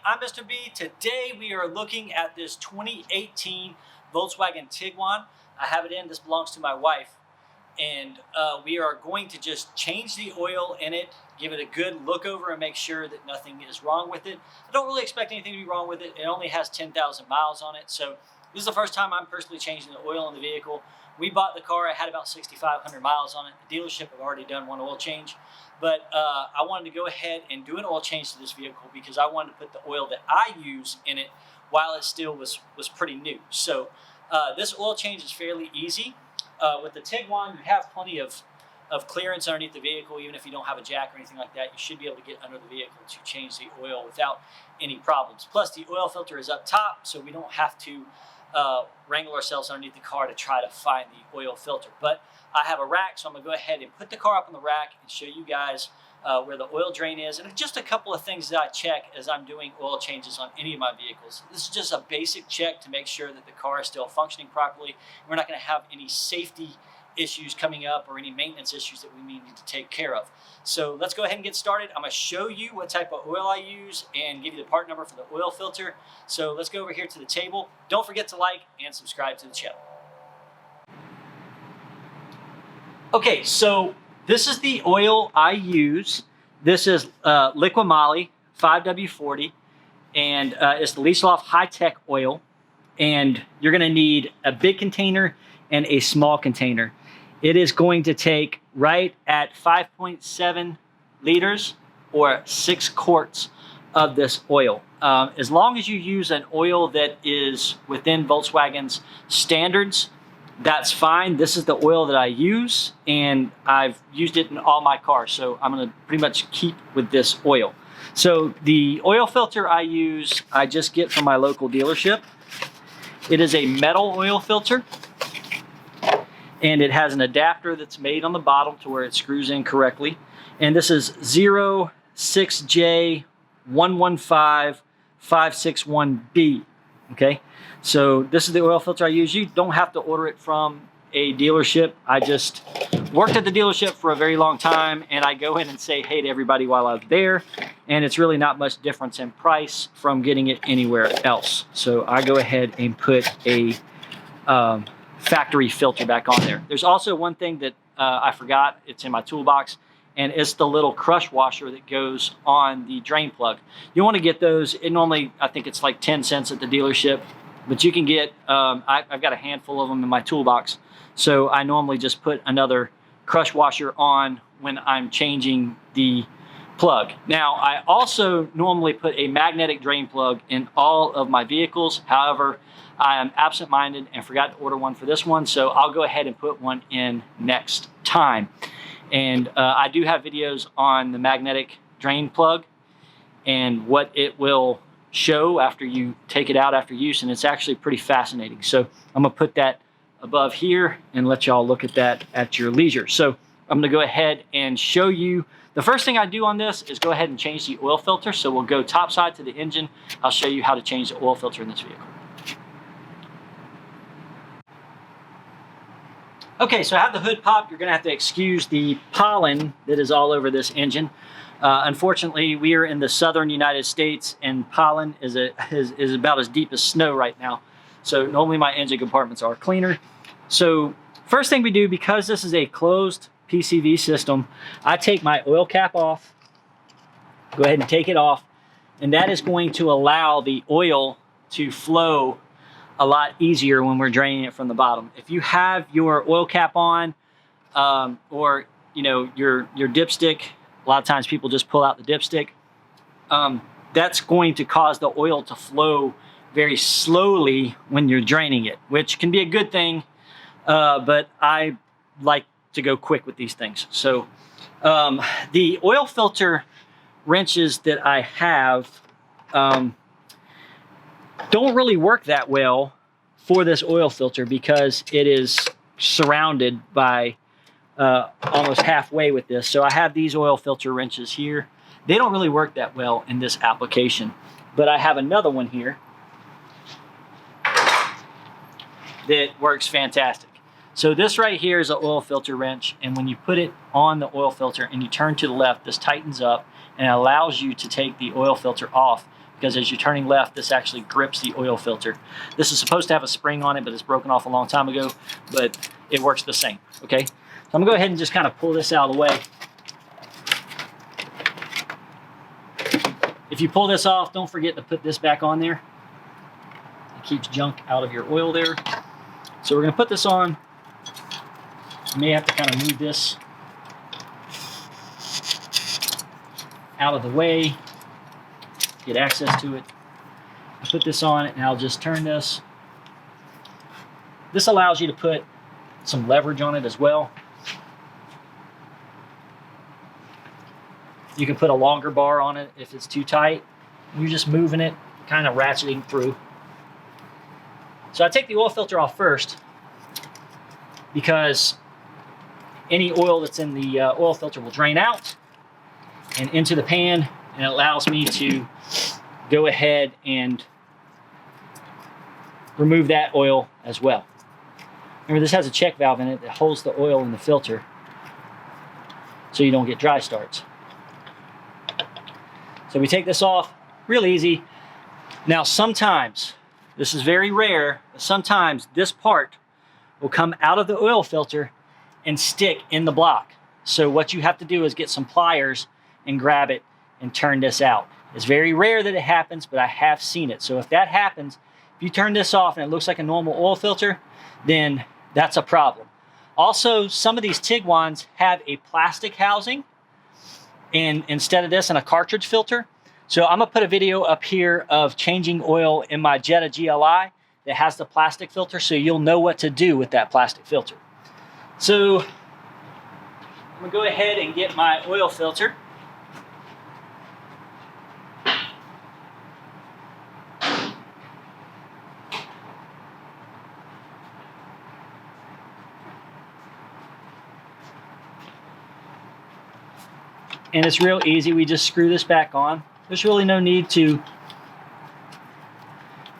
I'm Mr. B. Today we are looking at this 2018 Volkswagen Tiguan. I have it in, this belongs to my wife. And we are going to just change the oil in it, give it a good look over and make sure that nothing is wrong with it. I don't really expect anything to be wrong with it. It only has 10,000 miles on it. So this is the first time I'm personally changing the oil in the vehicle. We bought the car, I had about 6,500 miles on it. The dealership have already done one oil change. But I wanted to go ahead and do an oil change to this vehicle because I wanted to put the oil that I use in it while it still was pretty new. So this oil change is fairly easy. With the Tiguan, you have plenty of clearance underneath the vehicle. Even if you don't have a jack or anything like that, you should be able to get under the vehicle to change the oil without any problems. Plus, the oil filter is up top, so we don't have to wrangle ourselves underneath the car to try to find the oil filter. But I have a rack, so I'm going to go ahead and put the car up on the rack and show you guys where the oil drain is, and just a couple of things that I check as I'm doing oil changes on any of my vehicles. This is just a basic check to make sure that the car is still functioning properly. We're not going to have any safety issues coming up or any maintenance issues that we need to take care of. So let's go ahead and get started. I'm going to show you what type of oil I use and give you the part number for the oil filter. So let's go over here to the table. Don't forget to like and subscribe to the channel. Okay, so this is the oil I use. This is Liqui Moly 5W40, and it's the Liesloff high-tech oil. And you're gonna need a big container and a small container. It is going to take right at 5.7 liters or 6 quarts of this oil. As long as you use an oil that is within Volkswagen's standards, that's fine. This is the oil that I use, and I've used it in all my cars, so I'm going to pretty much keep with this oil. So the oil filter I use, I just get from my local dealership. It is a metal oil filter, and it has an adapter that's made on the bottom to where it screws in correctly. And this is 06J115561B. Okay, so this is the oil filter I use. You don't have to order it from a dealership. I just worked at the dealership for a very long time, and I go in and say hey to everybody while I was there, and it's really not much difference in price from getting it anywhere else. So I go ahead and put a factory filter back on there. There's also one thing that I forgot. It's in my toolbox, and it's the little crush washer that goes on the drain plug. You want to get those. It normally, I think it's like 10 cents at the dealership, but you can get, I've got a handful of them in my toolbox. So I normally just put another crush washer on when I'm changing the plug. Now, I also normally put a magnetic drain plug in all of my vehicles. However, I am absent-minded and forgot to order one for this one, so I'll go ahead and put one in next time. And I do have videos on the magnetic drain plug and what it will show after you take it out after use, and it's actually pretty fascinating. So I'm gonna put that above here and let y'all look at that at your leisure. So I'm gonna go ahead and show you. The first thing I do on this is go ahead and change the oil filter. So we'll go top side to the engine. I'll show you how to change the oil filter in this vehicle. Okay, so I have the hood popped. You're gonna have to excuse the pollen that is all over this engine. Unfortunately, we are in the southern United States, and pollen is about as deep as snow right now. So normally my engine compartments are cleaner. So first thing we do, because this is a closed PCV system, I take my oil cap off. Go ahead and take it off, and that is going to allow the oil to flow a lot easier when we're draining it from the bottom. If you have your oil cap on, or your dipstick, a lot of times people just pull out the dipstick, that's going to cause the oil to flow very slowly when you're draining it, which can be a good thing, but I like to go quick with these things. So the oil filter wrenches that I have don't really work that well for this oil filter because it is surrounded by almost halfway with this. So I have these oil filter wrenches here. They don't really work that well in this application, but I have another one here that works fantastic. So this right here is an oil filter wrench, and when you put it on the oil filter and you turn to the left, this tightens up and it allows you to take the oil filter off because as you're turning left, this actually grips the oil filter. This is supposed to have a spring on it, but it's broken off a long time ago, but it works the same, okay? So I'm gonna go ahead and just kind of pull this out of the way. If you pull this off, don't forget to put this back on there. It keeps junk out of your oil there. So we're gonna put this on. You may have to kind of move this out of the way, get access to it. I put this on and I'll just turn this. This allows you to put some leverage on it as well. You can put a longer bar on it if it's too tight. You're just moving it, kind of ratcheting through. So I take the oil filter off first because any oil that's in the oil filter will drain out and into the pan, and it allows me to go ahead and remove that oil as well. Remember, this has a check valve in it that holds the oil in the filter so you don't get dry starts. So we take this off, real easy. Now sometimes, this is very rare, but sometimes this part will come out of the oil filter and stick in the block. So what you have to do is get some pliers and grab it and turn this out. It's very rare that it happens, but I have seen it. So if that happens, if you turn this off and it looks like a normal oil filter, then that's a problem. Also, some of these Tiguans have a plastic housing and instead of this, and a cartridge filter. So I'm gonna put a video up here of changing oil in my Jetta GLI that has the plastic filter, so you'll know what to do with that plastic filter. So I'm gonna go ahead and get my oil filter. And it's real easy. We just screw this back on. There's really no need to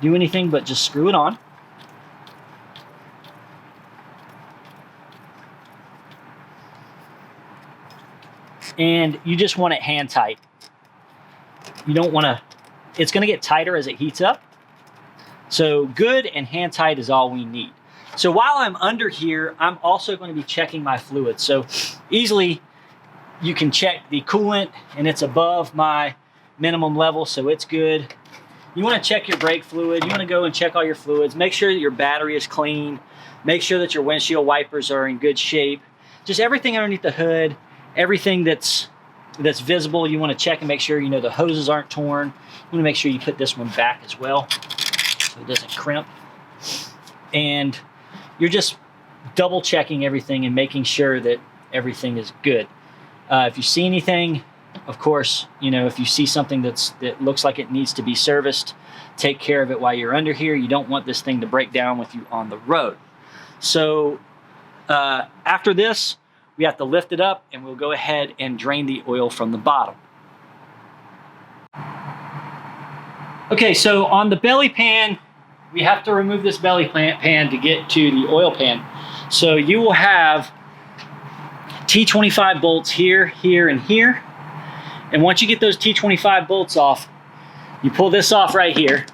do anything but just screw it on. And you just want it hand tight. You don't want to, it's going to get tighter as it heats up. So good and hand tight is all we need. So while I'm under here, I'm also going to be checking my fluid. So easily you can check the coolant and it's above my minimum level, so it's good. You want to check your brake fluid. You want to go and check all your fluids. Make sure that your battery is clean. Make sure that your windshield wipers are in good shape. Just everything underneath the hood, everything that's visible, you want to check and make sure, you know, the hoses aren't torn. You want to make sure you put this one back as well so it doesn't crimp. And you're just double checking everything and making sure that everything is good. If you see anything, of course, you know, if you see something that looks like it needs to be serviced, take care of it while you're under here. You don't want this thing to break down with you on the road. So after this, we have to lift it up and we'll go ahead and drain the oil from the bottom. Okay, so on the belly pan, we have to remove this belly pan to get to the oil pan. So you will have T25 bolts here, here, and here. And once you get those T25 bolts off, you pull this off right here.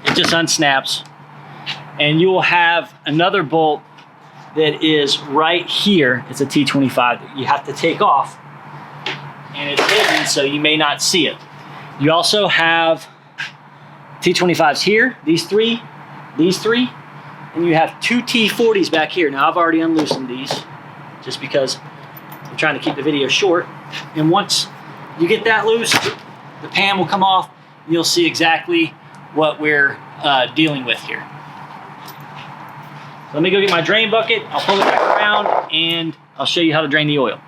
It just unsnaps. And you will have another bolt that is right here. It's a T25 that you have to take off. And it's hidden, so you may not see it. You also have T25s here, these three, and you have two T40s back here. Now I've already unloosened these just because I'm trying to keep the video short. And once you get that loose, the pan will come off. You'll see exactly what we're dealing with here. So let me go get my drain bucket. I'll pull it back around and I'll show you how to drain the oil.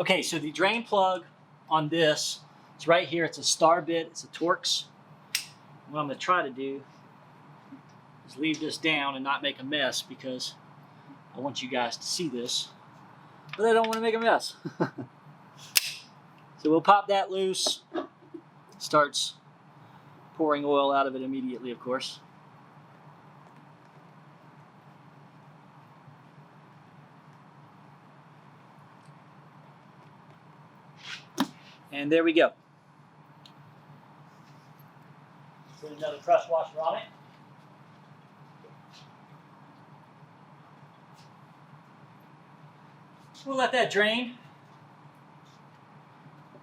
Okay, so the drain plug on this is right here. It's a star bit, it's a Torx. What I'm gonna try to do is leave this down and not make a mess because I want you guys to see this, but I don't want to make a mess. So we'll pop that loose. Starts pouring oil out of it immediately, of course. And there we go. Put another crush washer on it. We'll let that drain.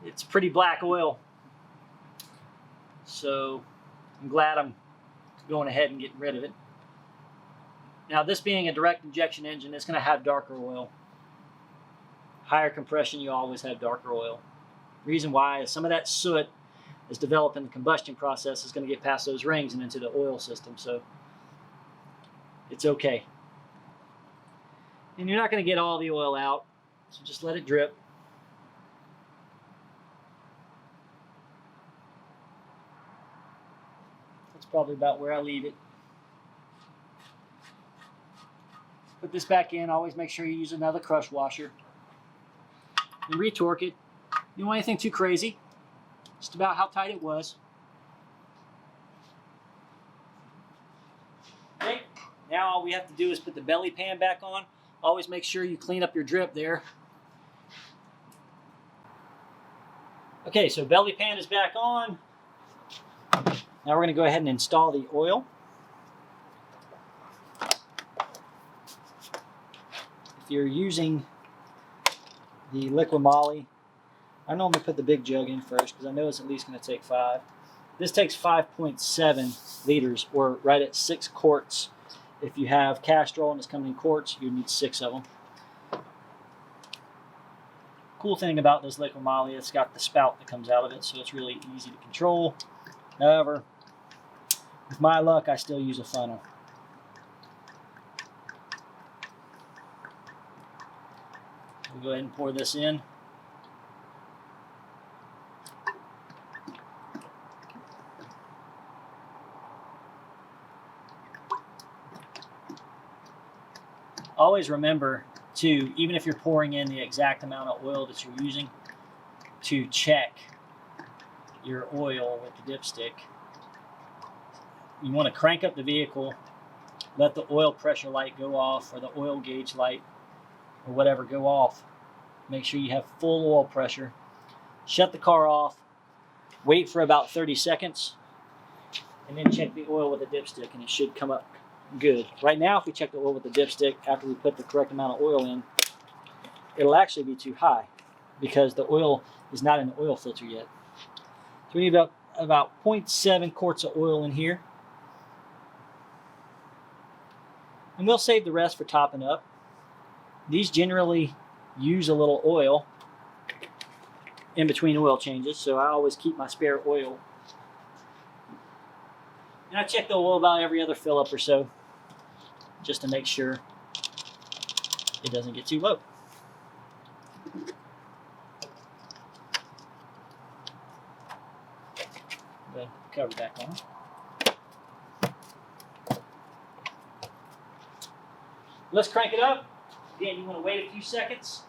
It's pretty black oil. So I'm glad I'm going ahead and getting rid of it. Now, this being a direct injection engine, it's going to have darker oil. Higher compression, you always have darker oil. Reason why is some of that soot is developed in the combustion process is going to get past those rings and into the oil system, so it's okay. And you're not going to get all the oil out, so just let it drip. That's probably about where I leave it. Put this back in. Always make sure you use another crush washer. And retorque it. You don't want anything too crazy. Just about how tight it was. Okay, now all we have to do is put the belly pan back on. Always make sure you clean up your drip there. Okay, so belly pan is back on. Now we're going to go ahead and install the oil. If you're using the liquid moly, I normally put the big jug in first because I know it's at least going to take 5. This takes 5.7 liters, or right at 6 quarts. If you have Castrol and it's coming in quarts, you need 6 of them. Cool thing about this liquid moly, it's got the spout that comes out of it, so it's really easy to control. However, with my luck, I still use a funnel. We'll go ahead and pour this in. Always remember to, even if you're pouring in the exact amount of oil that you're using, to check your oil with the dipstick. You want to crank up the vehicle, let the oil pressure light go off, or the oil gauge light, or whatever go off. Make sure you have full oil pressure. Shut the car off, wait for about 30 seconds, and then check the oil with a dipstick, and it should come up good. Right now, if we check the oil with the dipstick after we put the correct amount of oil in, it'll actually be too high because the oil is not in the oil filter yet. So we need about 0.7 quarts of oil in here. And we'll save the rest for topping up. These generally use a little oil in between oil changes, so I always keep my spare oil. And I check the oil about every other fill up or so, just to make sure it doesn't get too low. Go ahead, cover back on. Let's crank it up. Again, you want to wait a few seconds.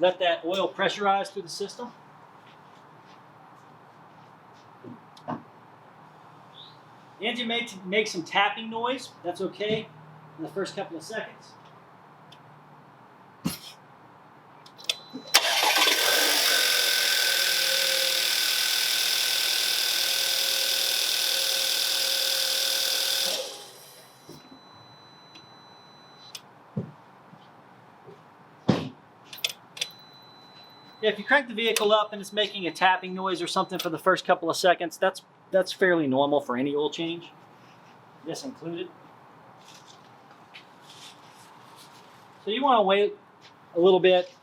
Let that oil pressurize through the system. The engine may make some tapping noise. That's okay in the first couple of seconds. Yeah, if you crank the vehicle up and it's making a tapping noise or something for the first couple of seconds, that's fairly normal for any oil change, this included. So you want to wait a little bit,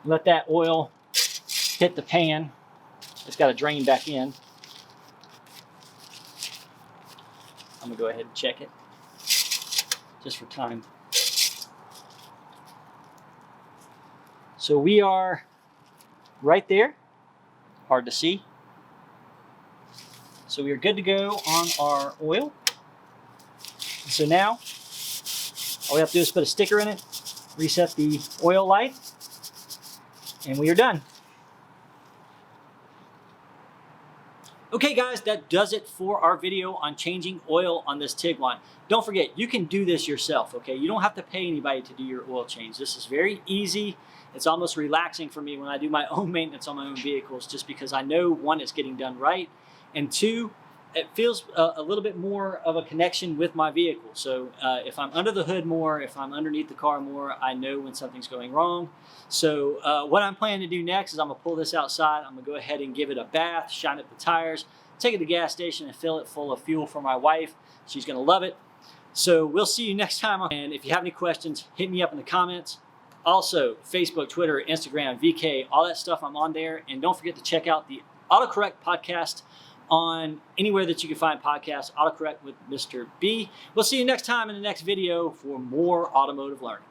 let that oil hit the pan. It's got to drain back in. I'm going to go ahead and check it just for time. So we are right there, hard to see. So we are good to go on our oil. So now, all we have to do is put a sticker in it, reset the oil light, and we are done. Okay guys, that does it for our video on changing oil on this Tiguan. Don't forget, you can do this yourself, okay? You don't have to pay anybody to do your oil change. This is very easy It's almost relaxing for me when I do my own maintenance on my own vehicles, just because I know, one, it's getting done right, and two, it feels a little bit more of a connection with my vehicle. So if I'm under the hood more, if I'm underneath the car more, I know when something's going wrong. So what I'm planning to do next is I'm gonna pull this outside. I'm gonna go ahead and give it a bath, shine up the tires, take it to the gas station and fill it full of fuel for my wife. She's gonna love it. So we'll see you next time. And if you have any questions, hit me up in the comments. Also, Facebook, Twitter, Instagram, VK, all that stuff, I'm on there. And don't forget to check out the AutoCorrect podcast on anywhere that you can find podcasts, AutoCorrect with Mr. B. We'll see you next time in the next video for more automotive learning.